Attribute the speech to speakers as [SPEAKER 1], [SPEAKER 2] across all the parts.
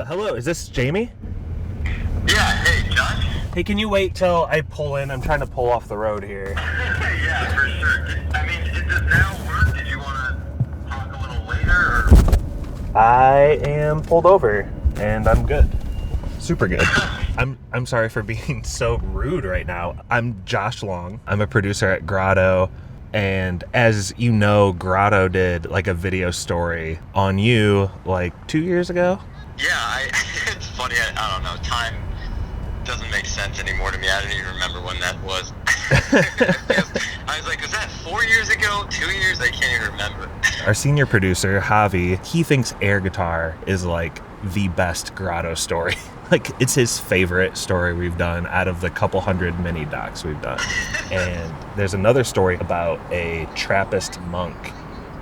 [SPEAKER 1] Hello, is this Jamie?
[SPEAKER 2] Yeah, hey, Josh?
[SPEAKER 1] Hey, can you wait till I pull in? I'm trying to pull off the road here.
[SPEAKER 2] Yeah, for sure. I mean, does now work? Did you want to talk a little later, or?
[SPEAKER 1] I am pulled over, and I'm good. Super good. I'm sorry for being so rude right now. I'm Josh Long. I'm a producer at Grotto, and as you know, Grotto did like a video story on you like 2 years ago.
[SPEAKER 2] Yeah, it's funny. I don't know. Time doesn't make sense anymore to me. I don't even remember when that was. I was like, was that 4 years ago? 2 years? I can't even remember.
[SPEAKER 1] Our senior producer, Javi, he thinks air guitar is like the best Grotto story. Like, it's his favorite story we've done out of the couple hundred mini docs we've done. And there's another story about a Trappist monk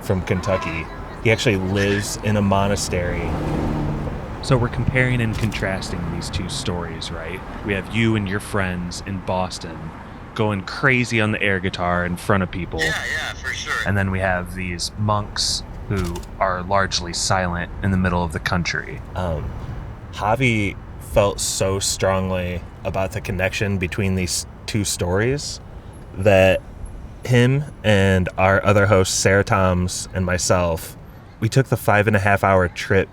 [SPEAKER 1] from Kentucky. He actually lives in a monastery.
[SPEAKER 3] So we're comparing and contrasting these two stories, right? We have you and your friends in Boston going crazy on the air guitar in front of people.
[SPEAKER 2] Yeah, for sure.
[SPEAKER 3] And then we have these monks who are largely silent in the middle of the country.
[SPEAKER 1] Javi felt so strongly about the connection between these two stories that him and our other hosts, Sarah Toms and myself, we took the 5.5-hour trip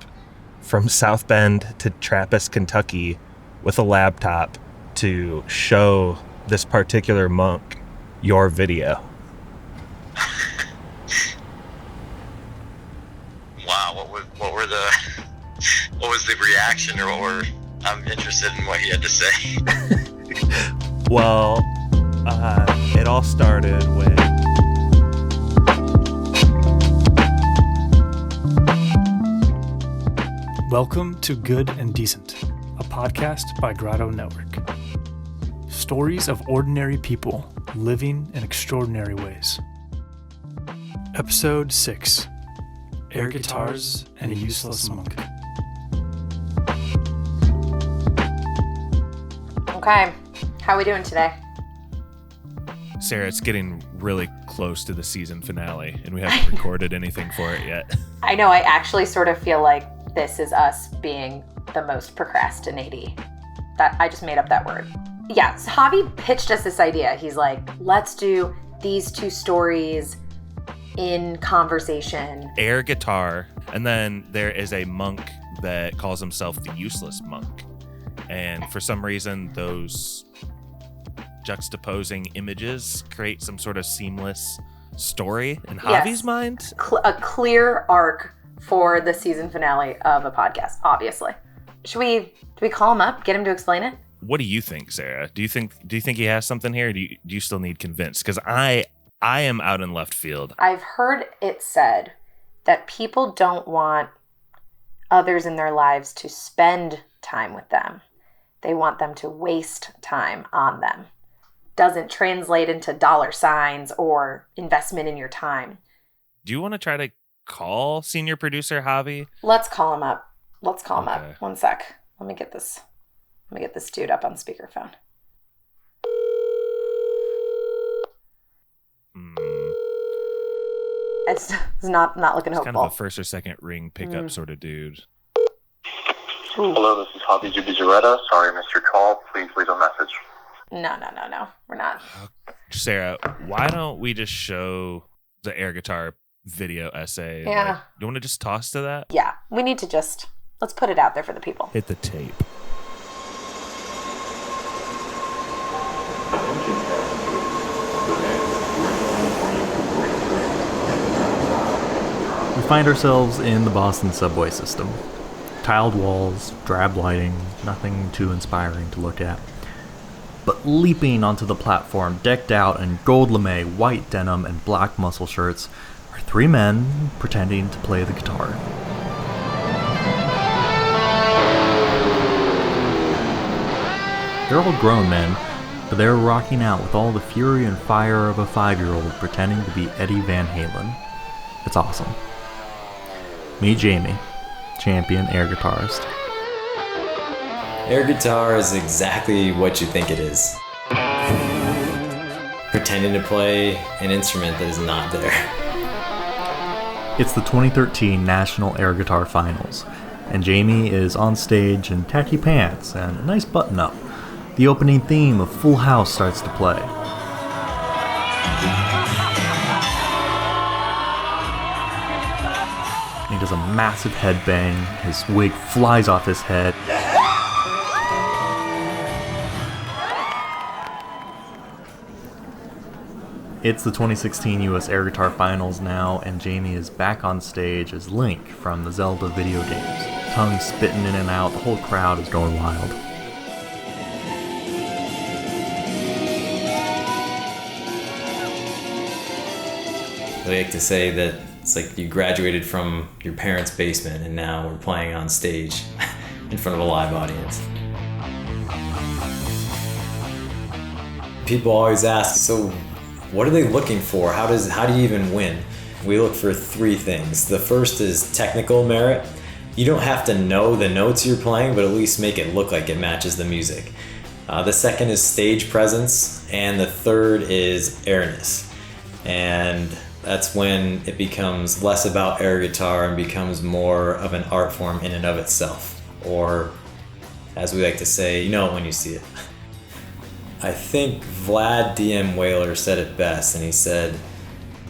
[SPEAKER 1] from South Bend to Trappist, Kentucky with a laptop to show this particular monk your video.
[SPEAKER 2] Wow, what was the reaction, or I'm interested in what he had to say.
[SPEAKER 1] Well, it all started with
[SPEAKER 4] Welcome to Good and Decent, a podcast by Grotto Network. Stories of ordinary people living in extraordinary ways. Episode 6, Air Guitars and a Useless Monk.
[SPEAKER 5] Okay, how are we doing today?
[SPEAKER 3] Sarah, it's getting really close to the season finale, and we haven't recorded anything for it yet.
[SPEAKER 5] I know, I actually sort of feel like this is us being the most procrastinating. That I just made up that word. Yeah, so Javi pitched us this idea. He's like, let's do these two stories in conversation.
[SPEAKER 3] Air guitar, and then there is a monk that calls himself the Useless Monk. And for some reason, those juxtaposing images create some sort of seamless story in Javi's mind.
[SPEAKER 5] A clear arc for the season finale of a podcast, obviously. Do we call him up, get him to explain it?
[SPEAKER 3] What do you think, Sarah? Do you think he has something here? Or do you still need convinced? Because I am out in left field.
[SPEAKER 5] I've heard it said that people don't want others in their lives to spend time with them. They want them to waste time on them. Doesn't translate into dollar signs or investment in your time.
[SPEAKER 3] Do you want to try to call senior producer Javi?
[SPEAKER 5] Let's call him up. Him up. 1 sec. Let me get this dude up on speakerphone. It's not looking hopeful.
[SPEAKER 3] Kind of a first or second ring pickup sort of dude.
[SPEAKER 2] Hello, this is Javi Zubizarreta. Sorry I missed your call. Please leave a message.
[SPEAKER 5] No. We're not.
[SPEAKER 3] Sarah, why don't we just show the air guitar video essay?
[SPEAKER 5] Yeah.
[SPEAKER 3] Like, you want to just toss to that?
[SPEAKER 5] Yeah, we need to let's put it out there for the people.
[SPEAKER 3] Hit the tape.
[SPEAKER 6] We find ourselves in the Boston subway system. Tiled walls, drab lighting, nothing too inspiring to look at. But leaping onto the platform, decked out in gold lame, white denim, and black muscle shirts, are 3 men pretending to play the guitar. They're all grown men, but they're rocking out with all the fury and fire of a 5-year-old pretending to be Eddie Van Halen. It's awesome. Meet Jamie, champion air guitarist.
[SPEAKER 7] Air guitar is exactly what you think it is. Pretending to play an instrument that is not there.
[SPEAKER 6] It's the 2013 National Air Guitar Finals, and Jamie is on stage in khaki pants and a nice button-up. The opening theme of Full House starts to play. He does a massive headbang, his wig flies off his head. It's the 2016 US Air Guitar Finals now, and Jamie is back on stage as Link from the Zelda video games. Tongue spitting in and out, the whole crowd is going wild.
[SPEAKER 7] I like to say that it's like you graduated from your parents' basement and now we're playing on stage in front of a live audience. People always ask, so what are they looking for? How do you even win? We look for three things. The first is technical merit. You don't have to know the notes you're playing, but at least make it look like it matches the music. The second is stage presence, and the third is airness. And that's when it becomes less about air guitar and becomes more of an art form in and of itself. Or, as we like to say, you know it when you see it. I think Vlad DM Whaler said it best, and he said,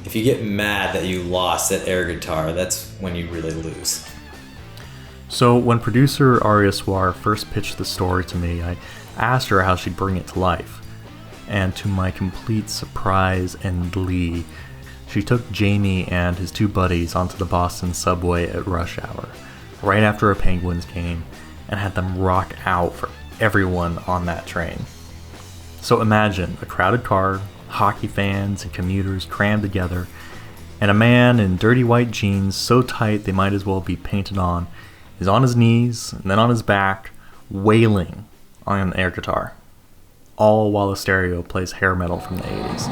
[SPEAKER 7] if you get mad that you lost at air guitar, that's when you really lose.
[SPEAKER 6] So when producer Aria Swar first pitched the story to me, I asked her how she'd bring it to life. And to my complete surprise and glee, she took Jamie and his two buddies onto the Boston subway at rush hour, right after a Penguins game, and had them rock out for everyone on that train. So imagine a crowded car, hockey fans and commuters crammed together, and a man in dirty white jeans so tight they might as well be painted on is on his knees and then on his back, wailing on an air guitar, all while the stereo plays hair metal from the 80s.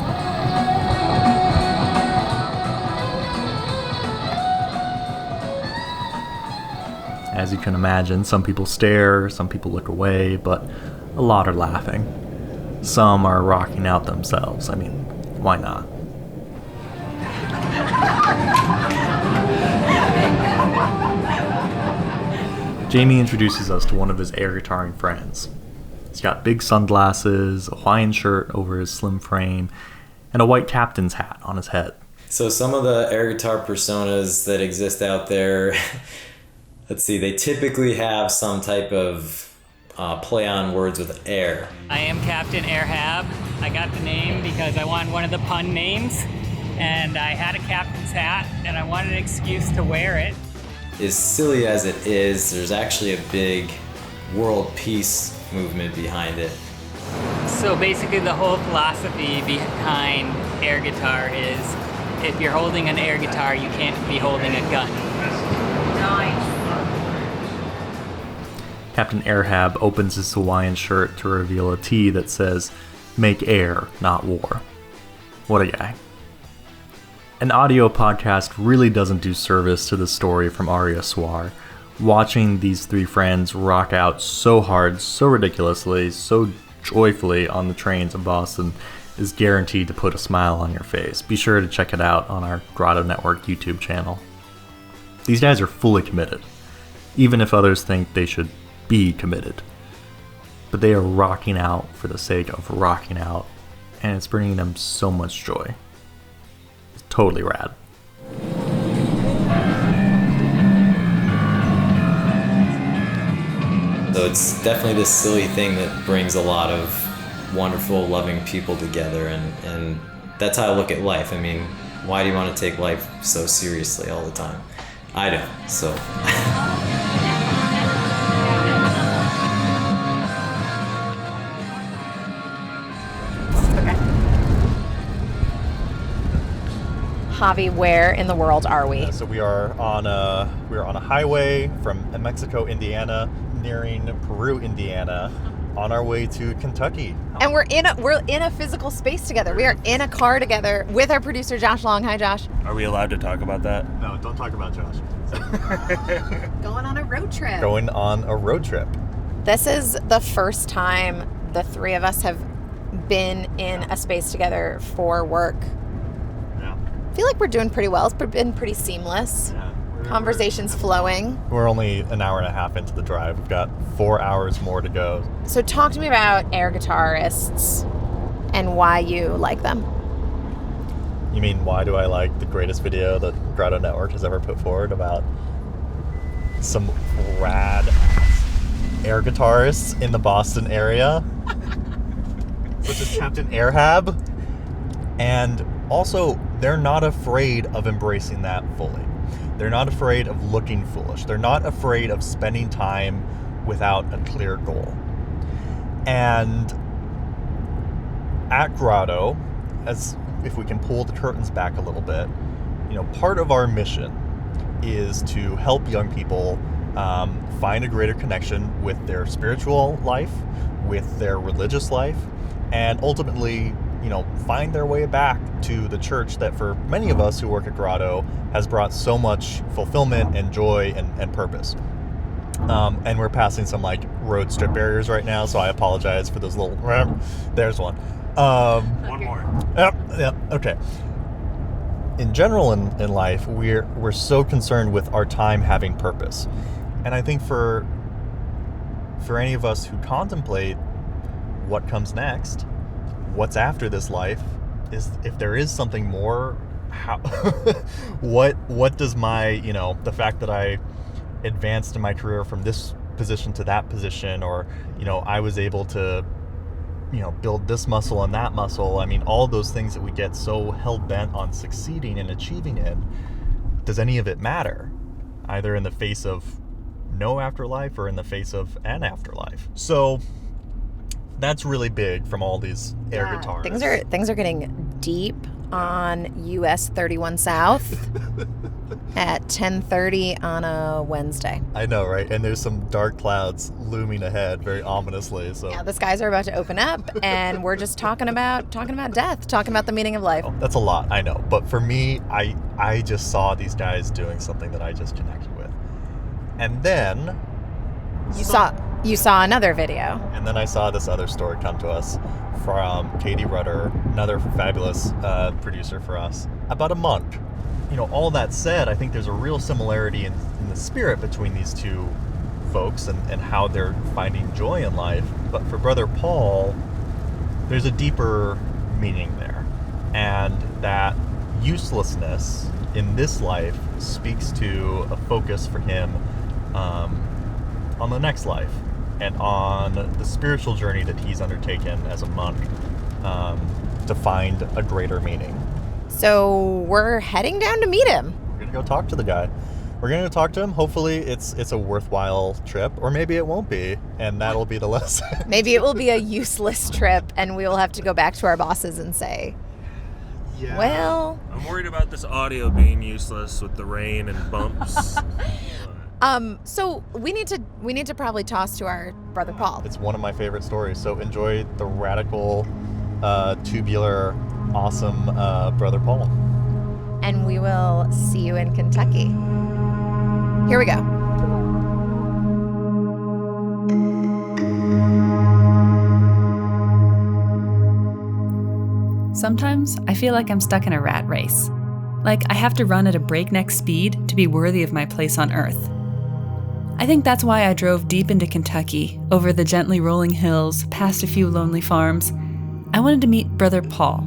[SPEAKER 6] As you can imagine, some people stare, some people look away, but a lot are laughing. Some are rocking out themselves. I mean, why not? Jamie introduces us to one of his air guitaring friends. He's got big sunglasses, a Hawaiian shirt over his slim frame, and a white captain's hat on his head.
[SPEAKER 7] So some of the air guitar personas that exist out there, let's see, they typically have some type of play on words with air.
[SPEAKER 8] I am Captain Airhab. I got the name because I wanted one of the pun names, and I had a captain's hat, and I wanted an excuse to wear it.
[SPEAKER 7] As silly as it is, there's actually a big world peace movement behind it.
[SPEAKER 8] So basically the whole philosophy behind air guitar is if you're holding an air guitar, you can't be holding a gun. Nice.
[SPEAKER 6] Captain Airhab opens his Hawaiian shirt to reveal a tee that says, "Make air, not war." What a guy. An audio podcast really doesn't do service to the story from Aria Swar. Watching these three friends rock out so hard, so ridiculously, so joyfully on the trains of Boston is guaranteed to put a smile on your face. Be sure to check it out on our Grotto Network YouTube channel. These guys are fully committed, even if others think they should be committed. But they are rocking out for the sake of rocking out, and it's bringing them so much joy. It's totally rad.
[SPEAKER 7] So it's definitely this silly thing that brings a lot of wonderful, loving people together, and that's how I look at life. I mean, why do you want to take life so seriously all the time? I don't, so...
[SPEAKER 5] Javi, where in the world are we?
[SPEAKER 9] So we are on a highway from Mexico, Indiana, nearing Peru, Indiana, on our way to Kentucky.
[SPEAKER 5] And we're in a physical space together. We are in a car together with our producer Josh Long. Hi, Josh.
[SPEAKER 1] Are we allowed to talk about that?
[SPEAKER 9] No, don't talk about Josh.
[SPEAKER 5] Going on a road trip.
[SPEAKER 9] Going on a road trip.
[SPEAKER 5] This is the first time the three of us have been in a space together for work.
[SPEAKER 9] Yeah.
[SPEAKER 5] I feel like we're doing pretty well. It's been pretty seamless.
[SPEAKER 9] Yeah.
[SPEAKER 10] Conversation's flowing.
[SPEAKER 9] We're only an hour and a half into the drive. We've got 4 hours more to go.
[SPEAKER 10] So talk to me about air guitarists and why you like them.
[SPEAKER 9] You mean, why do I like the greatest video that Grotto Network has ever put forward about some rad air guitarists in the Boston area, such as Captain Airhab? And also, they're not afraid of embracing that fully. They're not afraid of looking foolish. They're not afraid of spending time without a clear goal. And at Grotto, as if we can pull the curtains back a little bit, part of our mission is to help young people find a greater connection with their spiritual life, with their religious life, and ultimately, find their way back to the church that for many of us who work at Grotto has brought so much fulfillment and joy and purpose. And we're passing some road strip barriers right now, so I apologize for those little, there's one.
[SPEAKER 1] One more.
[SPEAKER 9] Yep, okay. In general in life, we're so concerned with our time having purpose. And I think for any of us who contemplate what comes next, what's after this life, is if there is something more, how what does my, the fact that I advanced in my career from this position to that position, or I was able to build this muscle and that muscle. I mean, all those things that we get so hell-bent on succeeding and achieving in, does any of it matter? Either in the face of no afterlife or in the face of an afterlife. So that's really big from all these air guitars.
[SPEAKER 10] Things are getting deep on US 31 South at 10:30 on a Wednesday.
[SPEAKER 9] I know, right? And there's some dark clouds looming ahead, very ominously. So
[SPEAKER 10] yeah, the skies are about to open up, and we're just talking about death, talking about the meaning of life.
[SPEAKER 9] Oh, that's a lot, I know. But for me, I just saw these guys doing something that I just connected with, and then
[SPEAKER 10] you saw another video,
[SPEAKER 9] and then I saw this other story come to us from Katie Rudder, another fabulous producer for us, about a monk. All that said, I think there's a real similarity in the spirit between these two folks and how they're finding joy in life. But for Brother Paul, there's a deeper meaning there. And that uselessness in this life speaks to a focus for him on the next life and on the spiritual journey that he's undertaken as a monk to find a greater meaning.
[SPEAKER 10] So we're heading down to meet him.
[SPEAKER 9] We're going to go talk to the guy. We're going to talk to him. Hopefully it's a worthwhile trip, or maybe it won't be, and that'll be the lesson.
[SPEAKER 10] Maybe it will be a useless trip, and we will have to go back to our bosses and say, yeah. Well,
[SPEAKER 1] I'm worried about this audio being useless with the rain and bumps.
[SPEAKER 10] So we need to probably toss to our Brother Paul.
[SPEAKER 9] It's one of my favorite stories, so enjoy the radical, tubular, awesome Brother Paul.
[SPEAKER 10] And we will see you in Kentucky. Here we go.
[SPEAKER 11] Sometimes I feel like I'm stuck in a rat race. Like I have to run at a breakneck speed to be worthy of my place on Earth. I think that's why I drove deep into Kentucky, over the gently rolling hills, past a few lonely farms. I wanted to meet Brother Paul.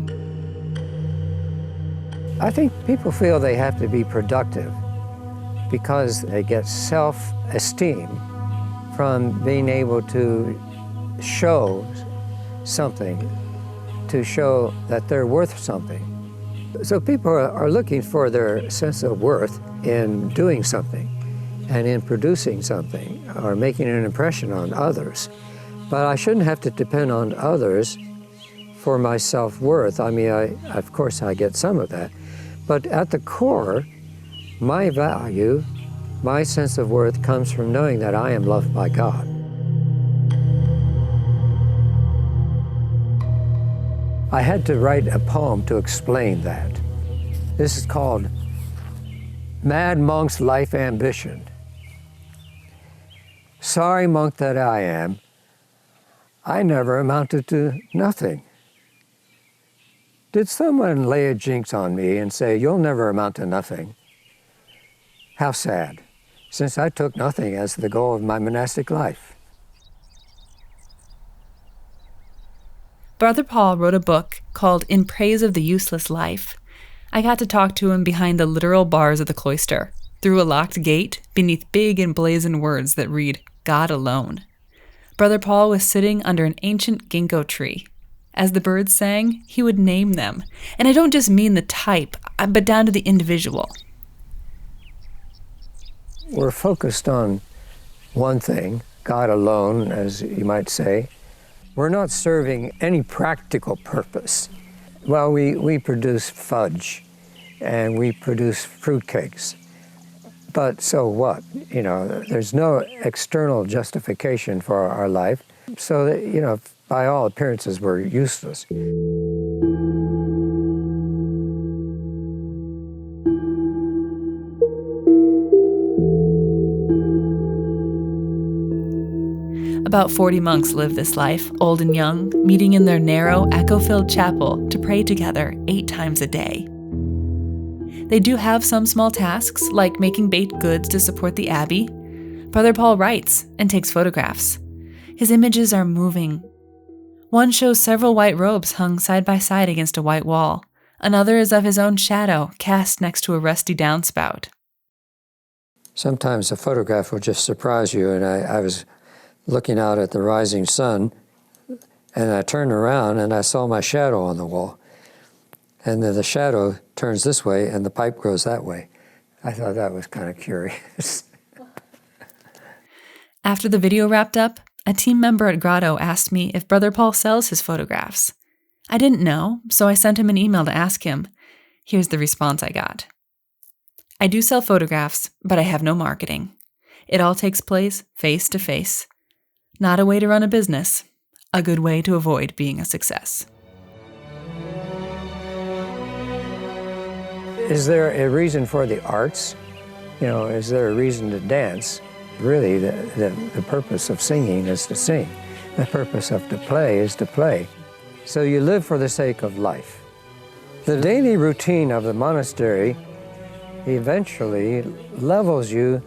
[SPEAKER 12] I think people feel they have to be productive because they get self-esteem from being able to show something, to show that they're worth something. So people are looking for their sense of worth in doing something and in producing something or making an impression on others. But I shouldn't have to depend on others for my self-worth. I mean, of course I get some of that. But at the core, my value, my sense of worth comes from knowing that I am loved by God. I had to write a poem to explain that. This is called Mad Monk's Life Ambition. Sorry monk that I am, I never amounted to nothing. Did someone lay a jinx on me and say, you'll never amount to nothing? How sad, since I took nothing as the goal of my monastic life.
[SPEAKER 11] Brother Paul wrote a book called In Praise of the Useless Life. I got to talk to him behind the literal bars of the cloister, through a locked gate, beneath big emblazoned words that read, God alone. Brother Paul was sitting under an ancient ginkgo tree. As the birds sang, he would name them. And I don't just mean the type, but down to the individual.
[SPEAKER 12] We're focused on one thing, God alone, as you might say. We're not serving any practical purpose. Well, we produce fudge and we produce fruitcakes. But so what? You know, there's no external justification for our life. So that, you know, by all appearances, we're useless.
[SPEAKER 11] About 40 monks live this life, old and young, meeting in their narrow, echo-filled chapel to pray together 8 times a day. They do have some small tasks, like making baked goods to support the abbey. Brother Paul writes and takes photographs. His images are moving. One shows several white robes hung side by side against a white wall. Another is of his own shadow, cast next to a rusty downspout.
[SPEAKER 12] Sometimes a photograph will just surprise you, and I was looking out at the rising sun, and I turned around and I saw my shadow on the wall. And then the shadow turns this way and the pipe goes that way. I thought that was kind of curious.
[SPEAKER 11] After the video wrapped up, a team member at Grotto asked me if Brother Paul sells his photographs. I didn't know, so I sent him an email to ask him. Here's the response I got. I do sell photographs, but I have no marketing. It all takes place face to face. Not a way to run a business, a good way to avoid being a success.
[SPEAKER 12] Is there a reason for the arts? You know, is there a reason to dance? Really, the purpose of singing is to sing. The purpose of to play is to play. So you live for the sake of life. The daily routine of the monastery eventually levels you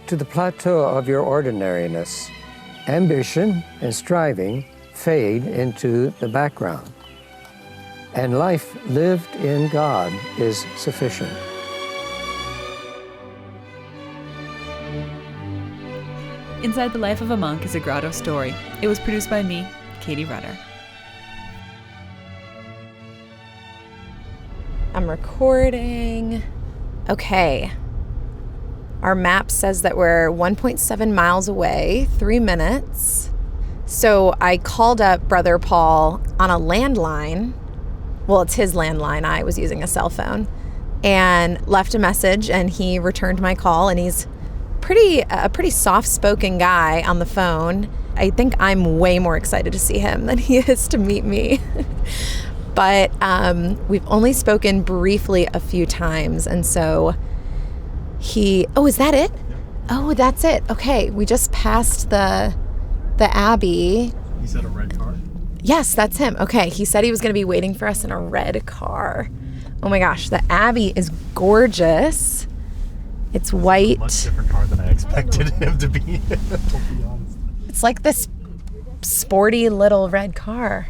[SPEAKER 12] to the plateau of your ordinariness. Ambition and striving fade into the background, and life lived in God is sufficient.
[SPEAKER 11] Inside the Life of a Monk is a Grotto story. It was produced by me, Katie Rudder.
[SPEAKER 10] I'm recording. Okay. Our map says that we're 1.7 miles away, 3 minutes. So I called up Brother Paul on a landline. Well, it's his landline. I was using a cell phone. And left a message, and he returned my call, and he's a pretty soft-spoken guy on the phone. I think I'm way more excited to see him than he is to meet me. But we've only spoken briefly a few times, and so is that it? Oh, that's it. Okay, we just passed the Abbey.
[SPEAKER 9] He said a red car?
[SPEAKER 10] Yes, that's him. Okay, he said he was going to be waiting for us in a red car. Oh my gosh, the Abbey is gorgeous. It's white.
[SPEAKER 9] It's a much different car than I expected him to be, to be honest.
[SPEAKER 10] It's like this sporty little red car.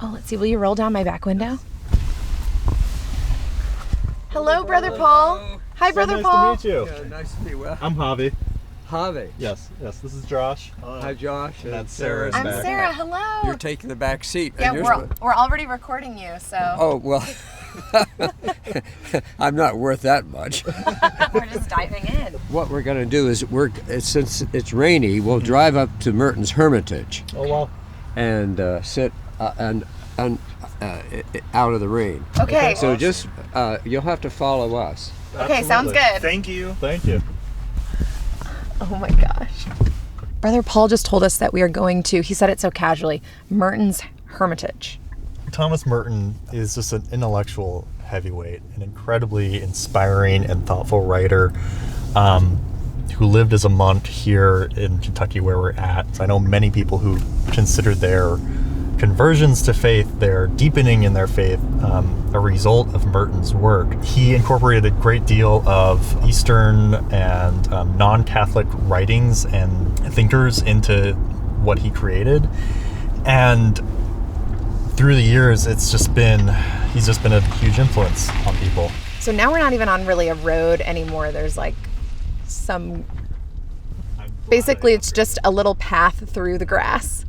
[SPEAKER 10] Oh, let's see. Will you roll down my back window? Hello, Brother Paul. Hi, Brother Paul.
[SPEAKER 9] Nice to meet you.
[SPEAKER 13] Yeah, nice to meet you.
[SPEAKER 9] I'm Javi.
[SPEAKER 13] Javi.
[SPEAKER 9] Yes, this is Josh.
[SPEAKER 13] Hi, Josh.
[SPEAKER 9] And that's Sarah.
[SPEAKER 10] I'm Sarah. Hello.
[SPEAKER 13] You're taking the back seat.
[SPEAKER 10] Yeah, we're already recording you, so.
[SPEAKER 13] Oh, well, I'm not worth that much.
[SPEAKER 10] We're just diving in.
[SPEAKER 13] What we're going to do is, since it's rainy, we'll drive up to Merton's Hermitage.
[SPEAKER 9] Oh, wow.
[SPEAKER 13] And sit and out of the rain.
[SPEAKER 10] Okay.
[SPEAKER 13] So just, you'll have to follow us.
[SPEAKER 10] Okay, sounds good.
[SPEAKER 9] Thank you. Thank you.
[SPEAKER 10] Oh my gosh. Brother Paul just told us that we are going to, he said it so casually, Merton's Hermitage.
[SPEAKER 9] Thomas Merton is just an intellectual heavyweight, an incredibly inspiring and thoughtful writer who lived as a monk here in Kentucky where we're at. So I know many people who consider their conversions to faith, their deepening in their faith, a result of Merton's work. He incorporated a great deal of Eastern and non-Catholic writings and thinkers into what he created. And through the years, he's just been a huge influence on people.
[SPEAKER 10] So now we're not even on really a road anymore. There's like basically it's just a little path through the grass.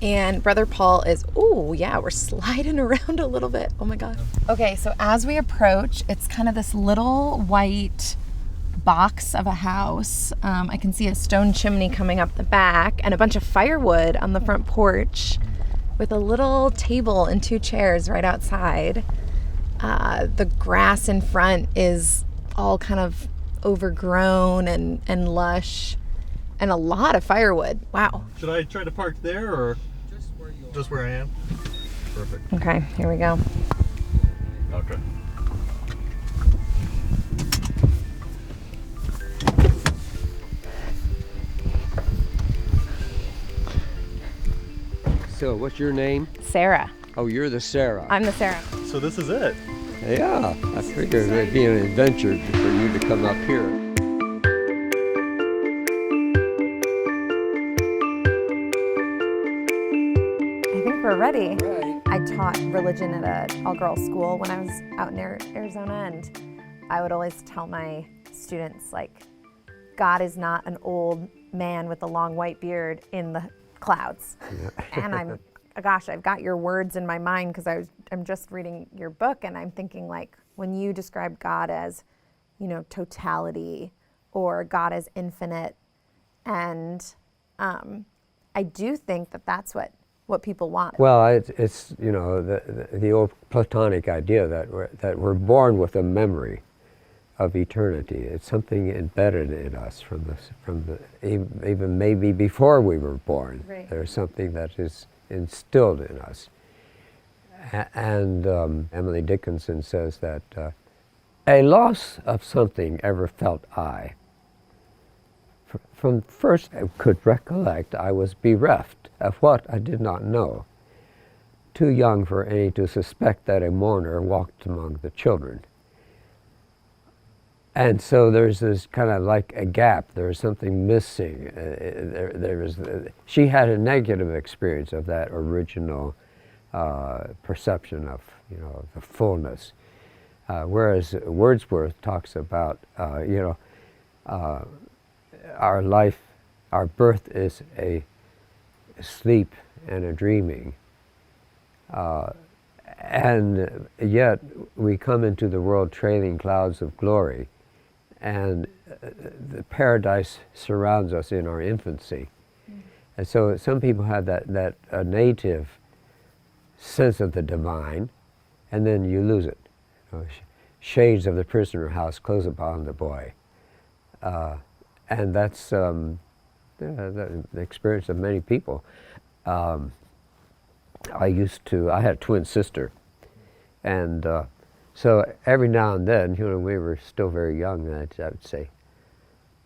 [SPEAKER 10] And Brother Paul is, oh yeah, we're sliding around a little bit. Oh my God. Okay, so as we approach, it's kind of this little white box of a house. I can see a stone chimney coming up the back and a bunch of firewood on the front porch with a little table and 2 chairs right outside. The grass in front is all kind of overgrown and lush and a lot of firewood. Wow.
[SPEAKER 9] Should I try to park there or just where I am? Perfect.
[SPEAKER 10] Okay, here we go.
[SPEAKER 9] Okay.
[SPEAKER 13] So, what's your name?
[SPEAKER 10] Sarah.
[SPEAKER 13] Oh, you're the Sarah.
[SPEAKER 10] I'm the Sarah.
[SPEAKER 9] So this is it.
[SPEAKER 13] Yeah, I figured it'd be an adventure for you to come up here.
[SPEAKER 10] I think we're ready.
[SPEAKER 13] Right.
[SPEAKER 10] I taught religion at an all-girls school when I was out in Arizona, and I would always tell my students, like, God is not an old man with a long white beard in the clouds. Yeah. And I've got your words in my mind because I'm just reading your book, and I'm thinking, like, when you describe God as, totality or God as infinite, and I do think that that's what people want.
[SPEAKER 13] Well, it's the old Platonic idea that we're born with a memory of eternity. It's something embedded in us even maybe before we were born.
[SPEAKER 10] Right.
[SPEAKER 13] There's something that is instilled in us. And Emily Dickinson says that a loss of something ever felt I. From first I could recollect I was bereft of what I did not know, too young for any to suspect that a mourner walked among the children. And so there's this kind of like a gap. There's something missing. She had a negative experience of that original perception of the fullness, whereas Wordsworth talks about our life, our birth is a sleep and a dreaming, and yet we come into the world trailing clouds of glory. And the paradise surrounds us in our infancy. And so some people have that native sense of the divine, and then you lose it. Shades of the prisoner house close upon the boy. And that's the experience of many people. I had a twin sister, and so every now and then, we were still very young, and I would say,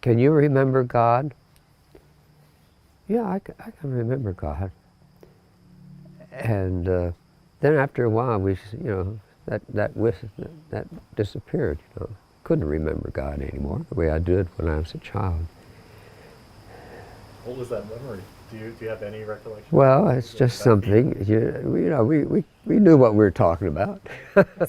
[SPEAKER 13] "Can you remember God?" "Yeah, I can remember God." And then after a while, that disappeared. Couldn't remember God anymore the way I did when I was a child.
[SPEAKER 9] What was that memory? Do you have any recollection?
[SPEAKER 13] Well, it's just something. We knew what we were talking about.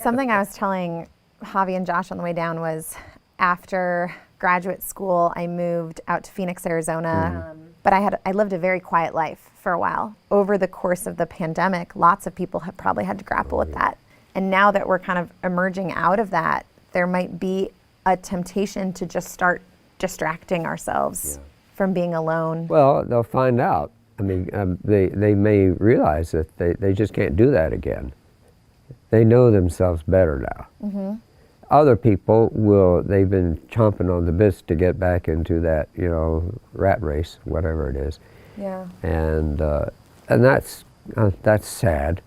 [SPEAKER 10] Something I was telling Javi and Josh on the way down was after graduate school, I moved out to Phoenix, Arizona. But I lived a very quiet life for a while. Over the course of the pandemic, lots of people have probably had to grapple with that. And now that we're kind of emerging out of that, there might be a temptation to just start distracting ourselves from being alone.
[SPEAKER 13] Well, they'll find out. I mean, they may realize that they just can't do that again. They know themselves better now.
[SPEAKER 10] Mm-hmm.
[SPEAKER 13] Other people they've been chomping on the bits to get back into that, rat race, whatever it is.
[SPEAKER 10] Yeah.
[SPEAKER 13] And that's sad.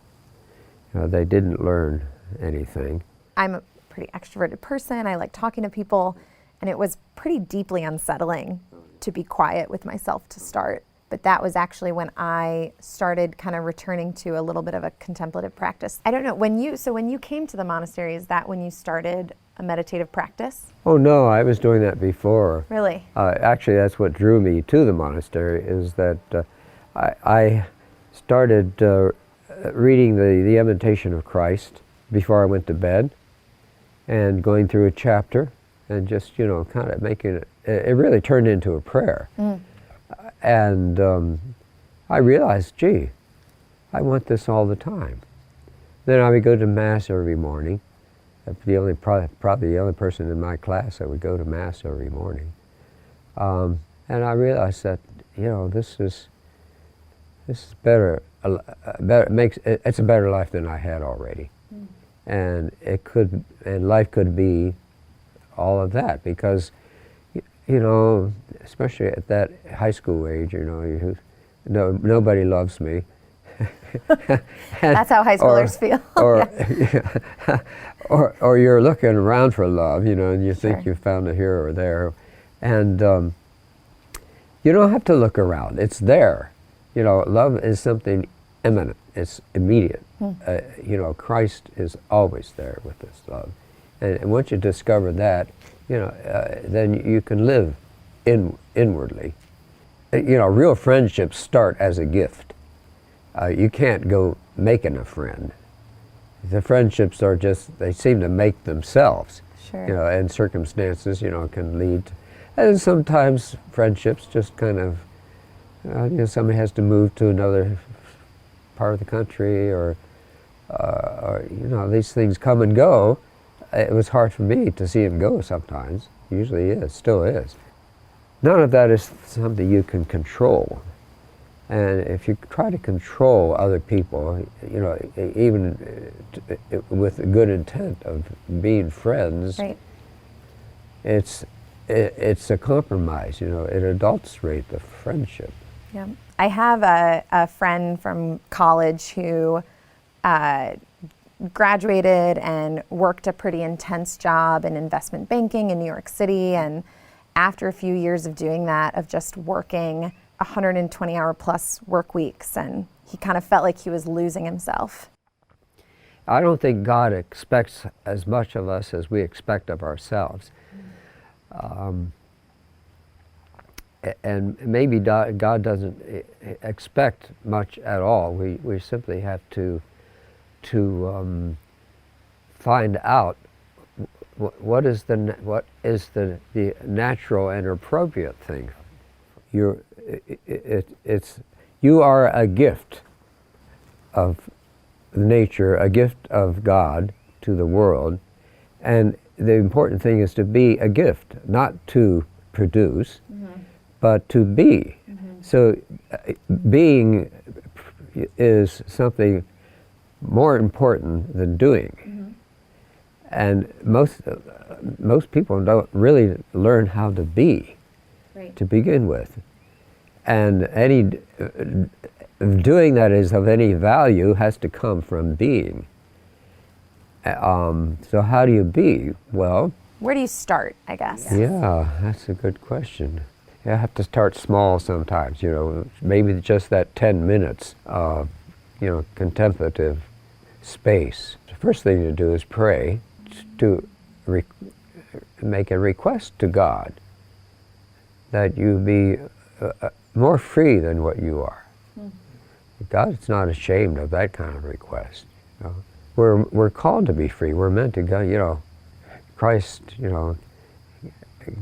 [SPEAKER 13] They didn't learn anything.
[SPEAKER 10] I'm a pretty extroverted person. I like talking to people, and it was pretty deeply unsettling to be quiet with myself to start. But that was actually when I started kind of returning to a little bit of a contemplative practice. I don't know, when you came to the monastery, is that when you started a meditative practice?
[SPEAKER 13] Oh no, I was doing that before.
[SPEAKER 10] Really?
[SPEAKER 13] Actually, that's what drew me to the monastery, is that I started reading the Imitation of Christ before I went to bed, and going through a chapter, and just, kind of making it really turned into a prayer. And I realized, gee, I want this all the time. Then I would go to Mass every morning. Probably the only person in my class that would go to Mass every morning. And I realized that, this is better. It's a better life than I had already. And life could be all of that, because especially at that high school age, nobody loves me.
[SPEAKER 10] That's how high schoolers feel.
[SPEAKER 13] Or you're looking around for love, and you think you found it here or there, and you don't have to look around. It's there. Love is something imminent. It's immediate. Christ is always there with this love, and once you discover that, then you can live inwardly. Real friendships start as a gift. You can't go making a friend. The friendships are they seem to make themselves.
[SPEAKER 10] Sure.
[SPEAKER 13] And circumstances, can lead to, and sometimes friendships just kind of, somebody has to move to another part of the country, or these things come and go. It was hard for me to see him go sometimes. Usually is, still is. None of that is something you can control. And if you try to control other people, even with a good intent of being friends,
[SPEAKER 10] right,
[SPEAKER 13] it's a compromise. It adulterates the friendship.
[SPEAKER 10] Yeah, I have a friend from college who graduated and worked a pretty intense job in investment banking in New York City, and after a few years of doing that, of just working 120-hour plus work weeks, and he kind of felt like he was losing himself.
[SPEAKER 13] I don't think God expects as much of us as we expect of ourselves. And maybe God doesn't expect much at all. We simply have to find out what is the natural and appropriate thing. You are a gift of nature, a gift of God to the world, and the important thing is to be a gift, not to produce, but to be. So being is something more important than doing. And most people don't really learn how to be, to begin with. And any doing that is of any value has to come from being. So how do you be? Well,
[SPEAKER 10] where do you start, I guess?
[SPEAKER 13] Yeah, that's a good question. You have to start small sometimes, maybe just that 10 minutes of, contemplative space. The first thing to do is pray, to make a request to God that you be more free than what you are. God's not ashamed of that kind of request. We're called to be free. We're meant to go, Christ,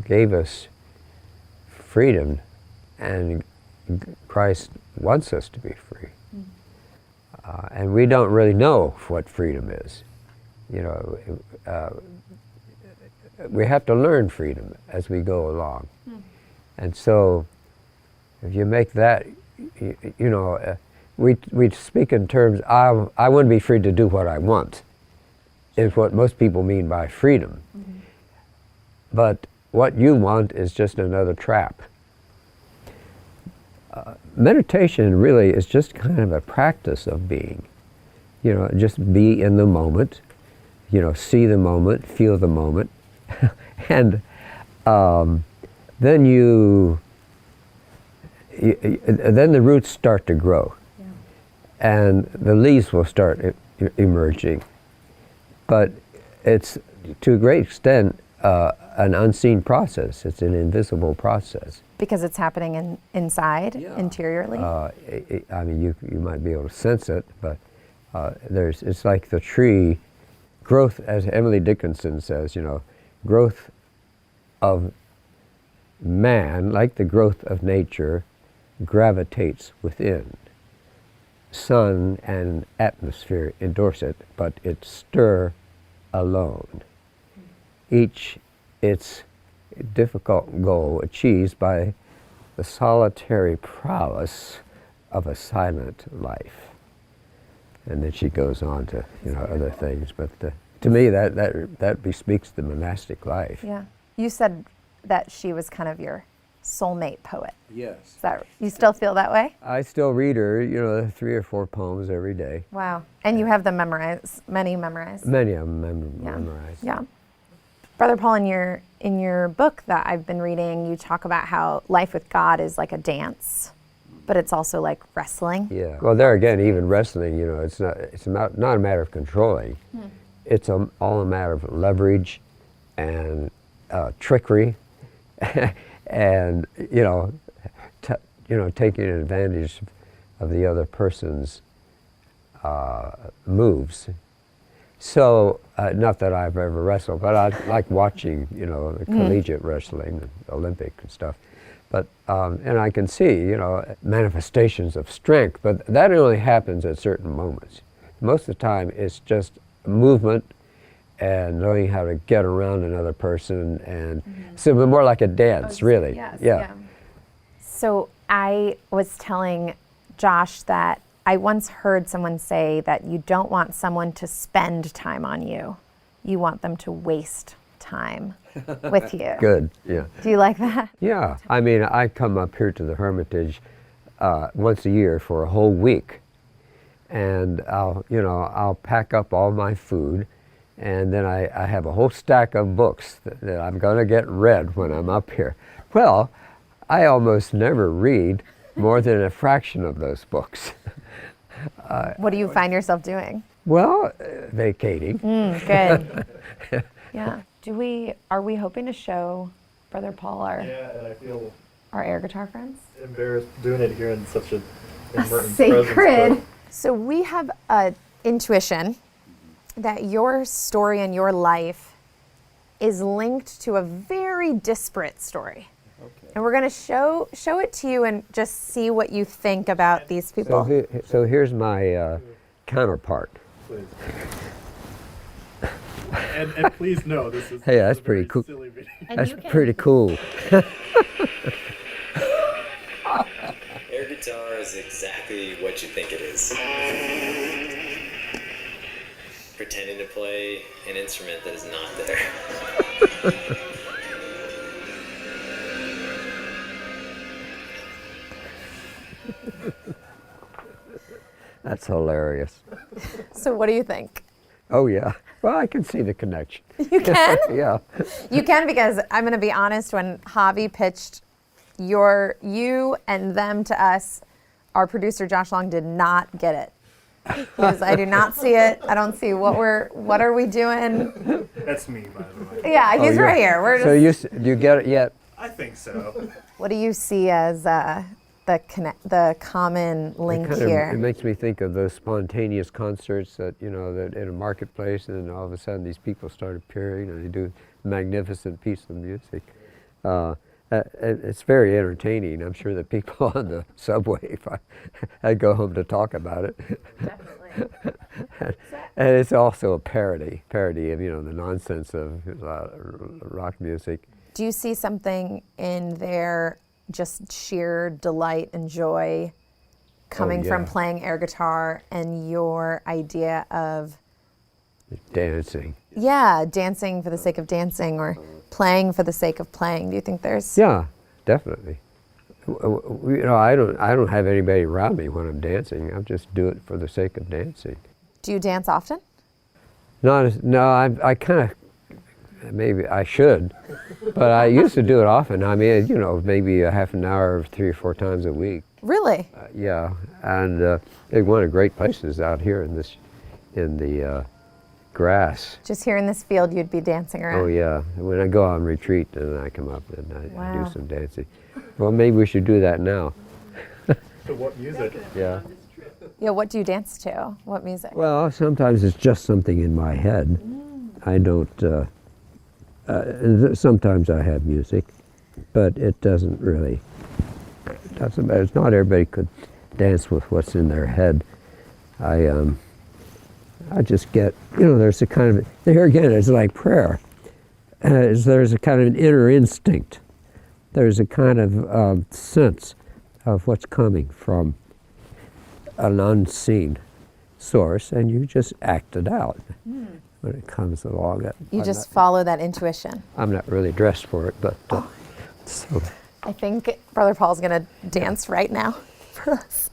[SPEAKER 13] gave us freedom, and Christ wants us to be free. And we don't really know what freedom is. We have to learn freedom as we go along. And so if you make that, we speak in terms, I want to be free to do what I want, is what most people mean by freedom. But what you want is just another trap. Meditation really is just kind of a practice of being. Just be in the moment, see the moment, feel the moment. And then you then the roots start to grow, and the leaves will start emerging. But it's, to a great extent, an unseen process. It's an invisible process.
[SPEAKER 10] Because it's happening inside, interiorly?
[SPEAKER 13] I mean, you might be able to sense it, but it's like the tree growth, as Emily Dickinson says, growth of man, like the growth of nature, gravitates within. Sun and atmosphere endorse it, but it stir alone. Each its difficult goal achieved by the solitary prowess of a silent life. And then she goes on to other things, but to me that bespeaks the monastic life.
[SPEAKER 10] Yeah. You said that she was kind of your soulmate poet.
[SPEAKER 13] Yes.
[SPEAKER 10] You still feel that way?
[SPEAKER 13] I still read her, 3 or 4 poems every day.
[SPEAKER 10] Wow. And you have them memorized, many memorized?
[SPEAKER 13] Many of them memorized.
[SPEAKER 10] Yeah. Brother Paul, in your book that I've been reading, you talk about how life with God is like a dance, but it's also like wrestling.
[SPEAKER 13] Yeah. Well, there again, even wrestling, it's not a matter of controlling. It's all a matter of leverage and trickery, and taking advantage of the other person's moves. So, not that I've ever wrestled, but I like watching, the collegiate wrestling, and Olympic and stuff. But and I can see, manifestations of strength, but that only happens at certain moments. Most of the time, it's just movement and knowing how to get around another person, and so more like a dance, really.
[SPEAKER 10] Yes,
[SPEAKER 13] yeah.
[SPEAKER 10] So I was telling Josh that I once heard someone say that you don't want someone to spend time on you. You want them to waste time with you.
[SPEAKER 13] Good, yeah.
[SPEAKER 10] Do you like that?
[SPEAKER 13] Yeah, I mean, I come up here to the Hermitage once a year for a whole week, and I'll pack up all my food, and then I have a whole stack of books that I'm going to get read when I'm up here. Well, I almost never read more than a fraction of those books.
[SPEAKER 10] What do you find yourself doing?
[SPEAKER 13] Well, vacating.
[SPEAKER 10] Good. Yeah. Are we hoping to show Brother Paul our air guitar friends?
[SPEAKER 9] Embarrassed doing it here in such a
[SPEAKER 10] sacred. So we have an intuition that your story and your life is linked to a very disparate story. Okay. And we're going to show it to you and just see what you think about these people.
[SPEAKER 13] So here's my counterpart.
[SPEAKER 9] Please. And please know this is.
[SPEAKER 13] Hey, that's pretty cool. That's pretty cool.
[SPEAKER 7] Air guitar is exactly what you think it is. Pretending to play an instrument that is not there.
[SPEAKER 13] That's hilarious.
[SPEAKER 10] So what do you think?
[SPEAKER 13] Oh yeah. Well, I can see the connection.
[SPEAKER 10] You can?
[SPEAKER 13] Yeah.
[SPEAKER 10] You can, because I'm going to be honest, when Javi pitched you and them to us, our producer Josh Long did not get it. Because I do not see it. I don't see what are we doing?
[SPEAKER 9] That's me, by the way.
[SPEAKER 10] Yeah, he's right here. We're just,
[SPEAKER 13] So do you get it yet?
[SPEAKER 9] I think so.
[SPEAKER 10] What do you see as the common link here?
[SPEAKER 13] It makes me think of those spontaneous concerts that that in a marketplace, and then all of a sudden these people start appearing and they do a magnificent piece of music. It's very entertaining. I'm sure that people on the subway, if I'd go home to talk about it.
[SPEAKER 10] Definitely.
[SPEAKER 13] And it's also a parody of the nonsense of rock music.
[SPEAKER 10] Do you see something in their just sheer delight and joy coming from playing air guitar and your idea of
[SPEAKER 13] dancing?
[SPEAKER 10] Yeah, dancing for the sake of dancing, or playing for the sake of playing. Do you think there's?
[SPEAKER 13] Yeah, definitely. I don't have anybody around me when I'm dancing. I just do it for the sake of dancing.
[SPEAKER 10] Do you dance often?
[SPEAKER 13] No, I kind of Maybe I should, but I used to do it often. I mean, you know, maybe a half an hour 3 or 4 times a week.
[SPEAKER 10] Really?
[SPEAKER 13] Yeah, and it's one of the great places out here in the grass.
[SPEAKER 10] Just here in this field, you'd be dancing around.
[SPEAKER 13] Oh yeah, when I go on retreat and I come up and I
[SPEAKER 10] Wow.
[SPEAKER 13] do some dancing. Well, maybe we should do that now.
[SPEAKER 9] To what music?
[SPEAKER 13] Yeah.
[SPEAKER 10] Yeah, what do you dance to? What music?
[SPEAKER 13] Well, sometimes it's just something in my head. I don't. Sometimes I have music, but it doesn't really. Doesn't matter. It's not everybody could dance with what's in their head. I just get, you know, there's a kind of, here again, it's like prayer. There's a kind of an inner instinct. There's a kind of sense of what's coming from an unseen source, and you just act it out when it comes along.
[SPEAKER 10] You just follow that intuition.
[SPEAKER 13] I'm not really dressed for it, but so.
[SPEAKER 10] I think Brother Paul's going to dance right now for us.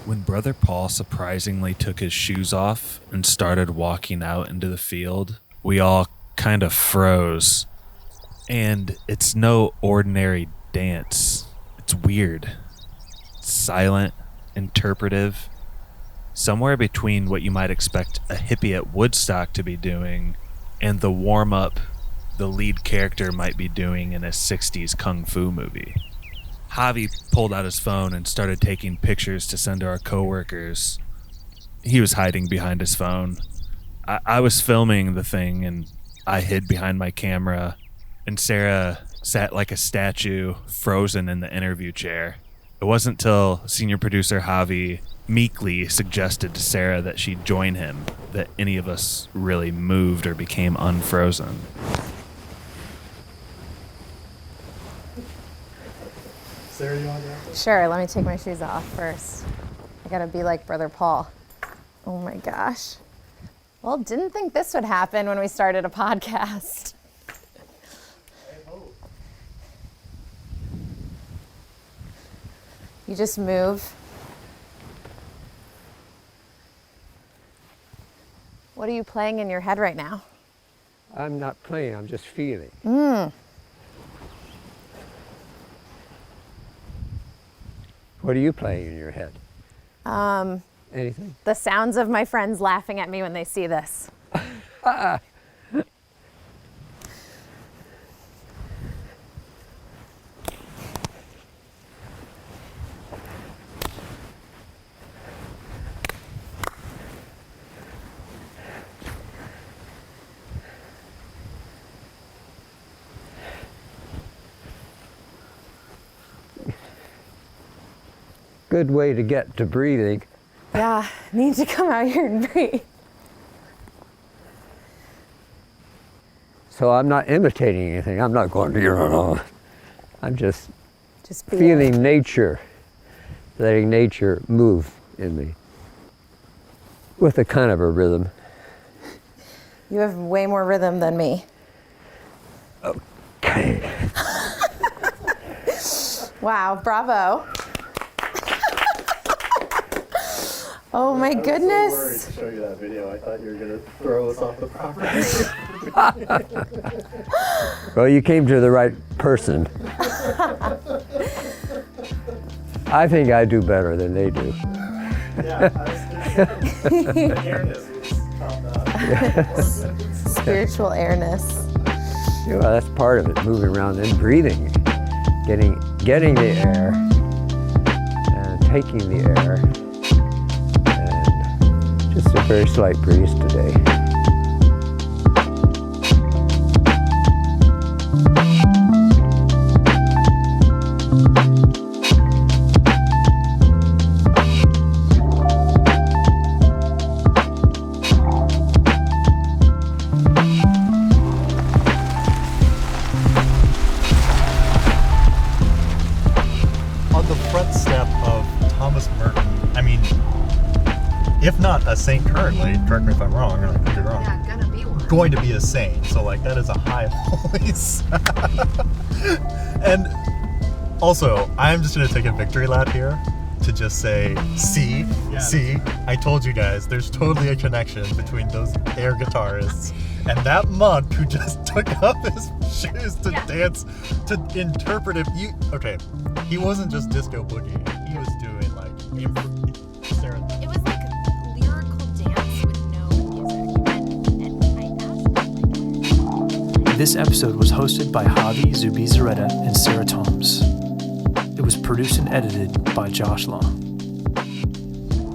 [SPEAKER 3] When Brother Paul surprisingly took his shoes off and started walking out into the field, we all kind of froze. And it's no ordinary dance. It's weird. It's silent, interpretive, somewhere between what you might expect a hippie at Woodstock to be doing and the warm-up the lead character might be doing in a 60s kung fu movie. Javi pulled out his phone and started taking pictures to send to our coworkers. He was hiding behind his phone. I was filming the thing, and I hid behind my camera, and Sara sat like a statue, frozen in the interview chair. It wasn't till senior producer Javi meekly suggested to Sara that she join him that any of us really moved or became unfrozen.
[SPEAKER 9] Sara, you want to go?
[SPEAKER 10] Sure, let me take my shoes off first. I gotta be like Brother Paul. Oh my gosh. Well, didn't think this would happen when we started a podcast. You just move. What are you playing in your head right now?
[SPEAKER 13] I'm not playing, I'm just feeling. What are you playing in your head? Anything?
[SPEAKER 10] The sounds of my friends laughing at me when they see this.
[SPEAKER 13] Good way to get to breathing.
[SPEAKER 10] Yeah, need to come out here and breathe.
[SPEAKER 13] So I'm not imitating anything. I'm not going, I'm just
[SPEAKER 10] Just
[SPEAKER 13] feeling nature, letting nature move in me with a kind of a rhythm.
[SPEAKER 10] You have way more rhythm than me.
[SPEAKER 13] Okay.
[SPEAKER 10] Wow, bravo. Oh my goodness.
[SPEAKER 9] To show you that video, I thought you were going to throw us off the property.
[SPEAKER 13] Well, you came to the right person. I think I do better than they do.
[SPEAKER 9] Yeah, the airness was top-notch.
[SPEAKER 10] Spiritual airness.
[SPEAKER 13] Yeah, that's part of it, moving around and breathing, getting the air and taking the air. Just a very slight breeze today.
[SPEAKER 9] On the front step of Thomas Merton, I mean, if not a saint currently, correct me if I'm wrong, or I could be wrong.
[SPEAKER 10] Yeah, gonna be one.
[SPEAKER 9] Going to be a saint, so like that is a high place. And also, I'm just gonna take a victory lap here to just say, see, I told you guys, there's totally a connection between those air guitarists and that monk who just took off his shoes to dance to interpretive. Okay, he wasn't just disco boogieing. He was doing like Sarah.
[SPEAKER 10] It was like a lyrical dance with no music.
[SPEAKER 4] This episode was hosted by Javi Zubizarreta and Sara Toms. It was produced and edited by Josh Long.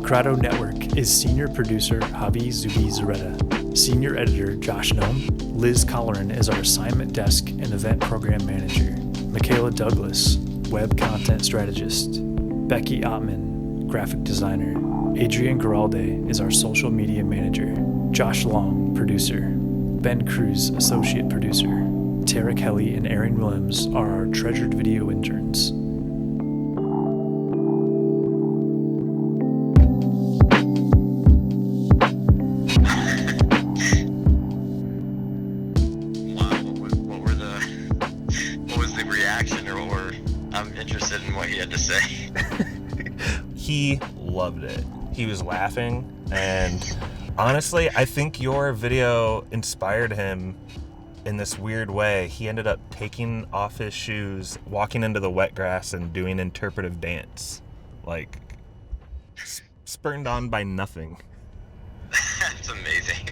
[SPEAKER 4] Grotto Network is senior producer Javi Zubizarreta, senior editor Josh Noem, Liz Colleran is our assignment desk and event program manager, Michaela Douglas, web content strategist, Becky Ottman, graphic designer, Adrian Garalde is our social media manager, Josh Long, producer, Ben Cruz, associate producer, Tara Kelly and Aaron Williams are our treasured video interns.
[SPEAKER 1] He loved it. He was laughing, and honestly, I think your video inspired him in this weird way. He ended up taking off his shoes, walking into the wet grass, and doing interpretive dance. Like, spurned on by nothing.
[SPEAKER 2] That's amazing.